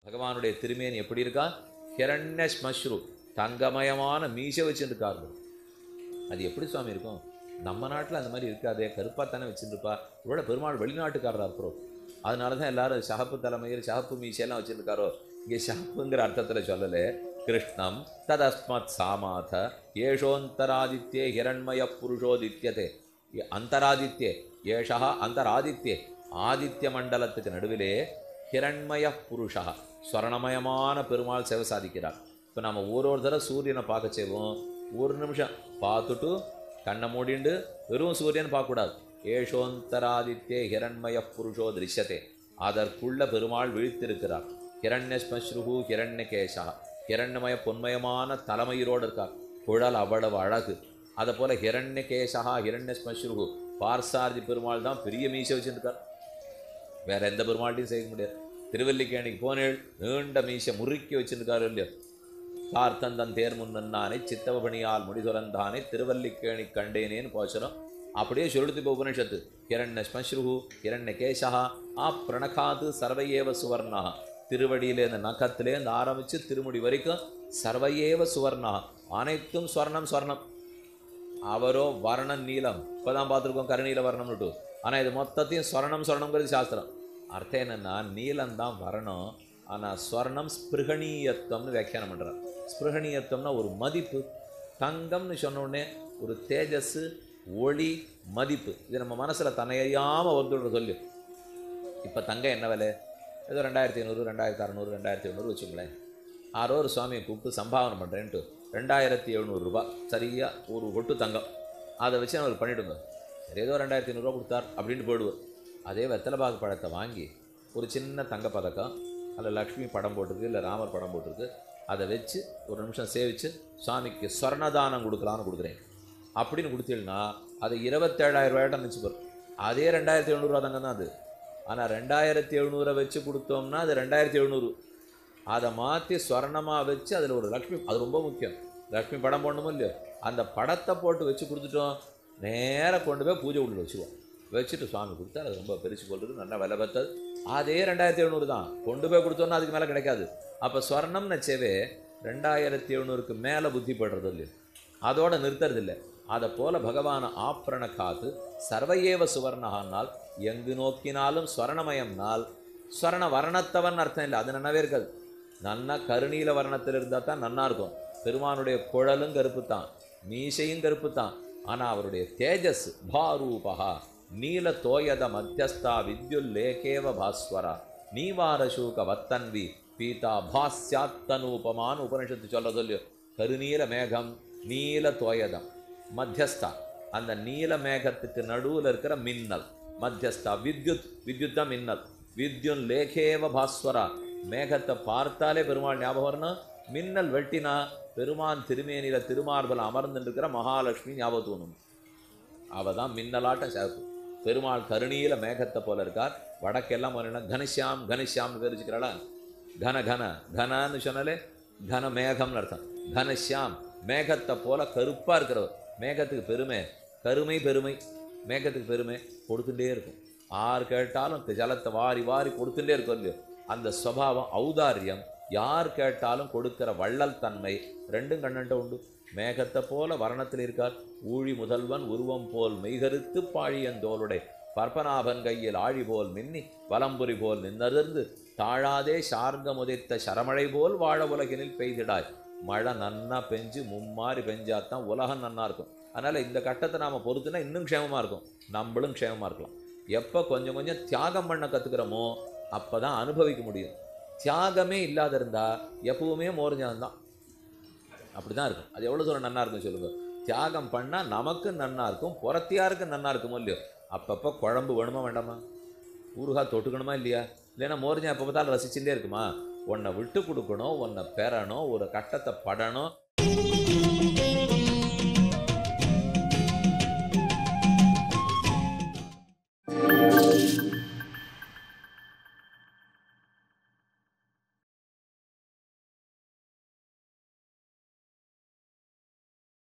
பகவானுடைய திருமேனி எப்படி இருக்கா? ஹிரண்ய ஸ்மஸ்ரு, தங்கமயமான மீசை வச்சுருக்காரு. அது எப்படி சுவாமி இருக்கும்? நம்ம நாட்டில் அந்த மாதிரி இருக்காதே, கருப்பாக தானே வச்சுருப்பா. இவ்வளோ பெருமாள் வெளிநாட்டுக்காரராக இருக்கிறோம். அதனால தான் எல்லாரும் ஷஹப்பு தலைமையில் ஷஹப்பு மீசையெல்லாம் வச்சுருக்காரோ. இங்கே ஷஹப்புங்கிற அர்த்தத்தில் சொல்லலை. கிருஷ்ணம் ததஸ்மத் சாமாத ஏஷோந்தராதித்யே ஹிரண்மய புருஷோதித்யதே. அந்தராதித்யே ஏஷா அந்தராதித்யே, ஆதித்ய மண்டலத்துக்கு நடுவிலே ஹிரண்மய புருஷா, ஸ்வர்ணமயமான பெருமாள் சேவை சாதிக்கிறார். இப்போ நம்ம ஒரு தடவை சூரியனை பார்க்க செய்வோம், ஒரு நிமிஷம் பார்த்துட்டு கண்ணை மூடிண்டு வெறும் சூரியன் பார்க்கக்கூடாது. ஏஷோந்தராதித்யே ஹிரண்மய புருஷோ திருஷ்யத்தே, அதற்குள்ள பெருமாள் விழித்திருக்கிறார். ஹிரண்ய ஸ்மஸ்ருஹு ஹிரண்யகேஷா, ஹிரண்யமய பொன்மயமான தலைமயிரோடு இருக்கார். குழல் அவ்வளவு அழகு. அதை போல் ஹிரண்யகேஷா ஹிரண்ய ஸ்மஸ்ருஹு, பார்சார்ஜி பெருமாள் தான் பெரிய மீசை வச்சுருக்கார். வேற எந்த பெருமாள்டையும் செய்ய முடியாது. திருவல்லிக்கேணிக்கு போனேள், நீண்ட மீசை முறுக்கி வச்சுருக்காரு இல்லையோ. பார்த்தந்தன் தேர் முன்னானே சித்தவபணியால் முடிதுறந்தானே திருவல்லிக்கேணி கண்டேனேன்னு போச்சரும். அப்படியே சொல்லுது இப்போ உபனிஷத்து. ஹிரண்ய ஸ்மஸ்ருஹு ஹிரண்யகேஷா ஆ பிரணகாது சர்வையேவ சுவர்ணா. திருவடியிலேருந்து நகத்திலேருந்து ஆரம்பித்து திருமுடி வரைக்கும் சர்வையேவ சுவர்ணா, அனைத்தும் ஸ்வர்ணம் ஸ்வர்ணம். அவரோ வர்ணம் நீளம், இப்போ தான் பார்த்துருக்கோம் கருநீல வர்ணம்னுட்டு. ஆனால் இது மொத்தத்தையும் ஸ்வர்ணம் ஸ்வர்ணம்ங்கிறது சாஸ்திரம். அர்த்தம் என்னென்னா நீளம்தான் வரணும், ஆனால் ஸ்வர்ணம் ஸ்பிருகணீயத்துவம்னு வியாக்கியானம் பண்ணுறார். ஸ்பிருகணீயத்துவம்னா ஒரு மதிப்பு. தங்கம்னு சொன்னோடனே ஒரு தேஜஸ், ஒளி, மதிப்பு. இது நம்ம மனசில் தன்னையாமல் வந்துடுற சொல்லு. இப்போ தங்கம் என்ன விலை? ஏதோ 2500 2600 2700 வச்சுங்களேன். ஆரோ ஒரு சுவாமியை கூப்பிட்டு சம்பாவனை பண்ணுறேன்ட்டு 2700 ரூபா சரியாக ஒரு ஒட்டு தங்கம். அதை வச்சு அவர் பண்ணிவிடுங்க. சரி ஏதோ 2500 கொடுத்தார் அப்படின்ட்டு போயிடுவோம். அதே வெத்தலைபாகு பழத்தை வாங்கி ஒரு சின்ன தங்க பதக்கம், அதில் லக்ஷ்மி படம் போட்டிருக்கு, இல்லை ராமர் படம் போட்டிருக்கு, அதை வச்சு ஒரு நிமிஷம் சேவிச்சு சுவாமிக்கு ஸ்வர்ணதானம் கொடுக்கலான்னு கொடுக்குறேன் அப்படின்னு கொடுத்தீங்கன்னா அது 27,000 ரூபாய்ட்ட நினச்சிப்பார். அதே 2700 ரூபா தங்கம் தான் அது. ஆனால் 2700 வச்சு கொடுத்தோம்னா அது 2700. அதை மாற்றி ஸ்வர்ணமாக வச்சு அதில் ஒரு லக்ஷ்மி, அது ரொம்ப முக்கியம். லக்ஷ்மி படம் போடணுமோ இல்லையோ, அந்த படத்தை போட்டு வச்சு கொடுத்துட்டோம், நேராக கொண்டு போய் பூஜை வீட்டில் வச்சுக்குவோம். வச்சுட்டு சுவாமி கொடுத்தா அது ரொம்ப பெருசு போடுறது, நல்லா விலை பத்தது. அதே 2700 தான். கொண்டு போய் கொடுத்தோன்னா அதுக்கு மேலே கிடைக்காது. அப்போ ஸ்வர்ணம்னு சேவே 2700க்கு மேலே புத்தி படுறது இல்லையோ, அதோடு நிறுத்துறது இல்லை. அதை போல் பகவான ஆப்ரண காத்து சர்வையேவ சுவர்ணகானால், எங்கு நோக்கினாலும் ஸ்வர்ணமயம்னால் ஸ்வர்ண வர்ணத்தவன் அர்த்தம் இல்லை. அது நன்னாவே இருக்காது. நன்னா கருநீல வர்ணத்தில் இருந்தால் தான் நன்னா இருக்கும். பெருமானுடைய குழலும் கருப்பு தான், மீசையும் கருப்பு தான். ஆனால் அவருடைய தேஜஸ் பாரூபா நீல தோயத மத்தியஸ்தா வித்யுல்லேகேவ பாஸ்வரா நீவாரசூக வத்தன்வி பீதா பாஸ்யாத்தனூபமானு உபனிஷத்து சொல்ல சொல்லியோ. கருநீல மேகம், நீல தோயதம், மத்தியஸ்தா அந்த நீல மேகத்துக்கு நடுவில் இருக்கிற மின்னல் மத்தியஸ்தா. வித்யுத் தான் மின்னல். வித்யுன் லேகேவ பாஸ்வரா, மேகத்தை பார்த்தாலே பெருமாள் ஞாபகம் வரணும். மின்னல் வெட்டினா பெருமான் திருமேனியில் திருமார்பல் அமர்ந்துருக்கிற மகாலட்சுமி ஞாபகம் தோணும். அவள் தான் மின்னலாட்டம் சிவப்பு. பெருமாள் கருணியில மேகத்தை போல இருக்கார். வடக்கெல்லாம் போனீங்கன்னா கணேஷ்யாம் கணேஷ்யாம்னு தெரிஞ்சுக்கிறாளா? கன கன கனன்னு சொன்னாலே கன மேகம்னு அர்த்தம். கணேஷ்யாம் மேகத்தை போல கருப்பாக இருக்கிறவர். மேகத்துக்கு பெருமை, கருமை பெருமை. மேகத்துக்கு பெருமை கொடுத்துட்டே இருக்கும். யார் கேட்டாலும் ஜலத்தை வாரி வாரி கொடுத்துட்டே இருக்கும் இல்லையோ. அந்த ஸ்வபாவம் ஔதாரியம், யார் கேட்டாலும் கொடுக்கிற வள்ளல் தன்மை ரெண்டும் கண்ணன்ட்ட உண்டு. மேகத்தை போல வர்ணத்தில் இருக்கார். ஊழி முதல்வன் உருவம் போல் மெய்கருத்து பாழியந்தோளுடைய பற்பனாபன் கையில் ஆழி போல் மின்னி வலம்புரி போல் நின்னதிர்ந்து தாழாதே சார்ந்த முதைத்த சரமழை போல் வாழ உலகினில் பெய்திடாய். மழை நன்னா பெஞ்சு மும்மாறி பெஞ்சாதான் உலகம் நன்னா இருக்கும். அதனால் இந்த கட்டத்தை நாம் பொறுத்துனா இன்னும் க்ஷேமமாக இருக்கும், நம்மளும் க்ஷேமமாக இருக்கலாம். எப்போ கொஞ்சம் கொஞ்சம் தியாகம் பண்ண கற்றுக்கிறோமோ அப்போ தான் அனுபவிக்க முடியும். தியாகமே இல்லாத இருந்தால் எப்பவுமே மோர்ஞ்சாதான் அப்படி தான் இருக்கும். அது எவ்வளோ தூரம் நன்னா இருக்கும் சொல்லுங்கள். தியாகம் பண்ணால் நமக்கு நன்னா இருக்கும், புறத்தியாருக்கு நன்னா இருக்குமோ இல்லையோ. அப்பப்போ குழம்பு வேணுமா வேண்டாமா? ஊறுகாய் தொட்டுக்கணுமா இல்லையா? இல்லைன்னா மோர்ஜா எப்போ பார்த்தாலும் ரசிச்சுட்டே இருக்குமா? உன்னை விட்டு கொடுக்கணும், உன்னை பெறணும், ஒரு கட்டத்தை படணும்.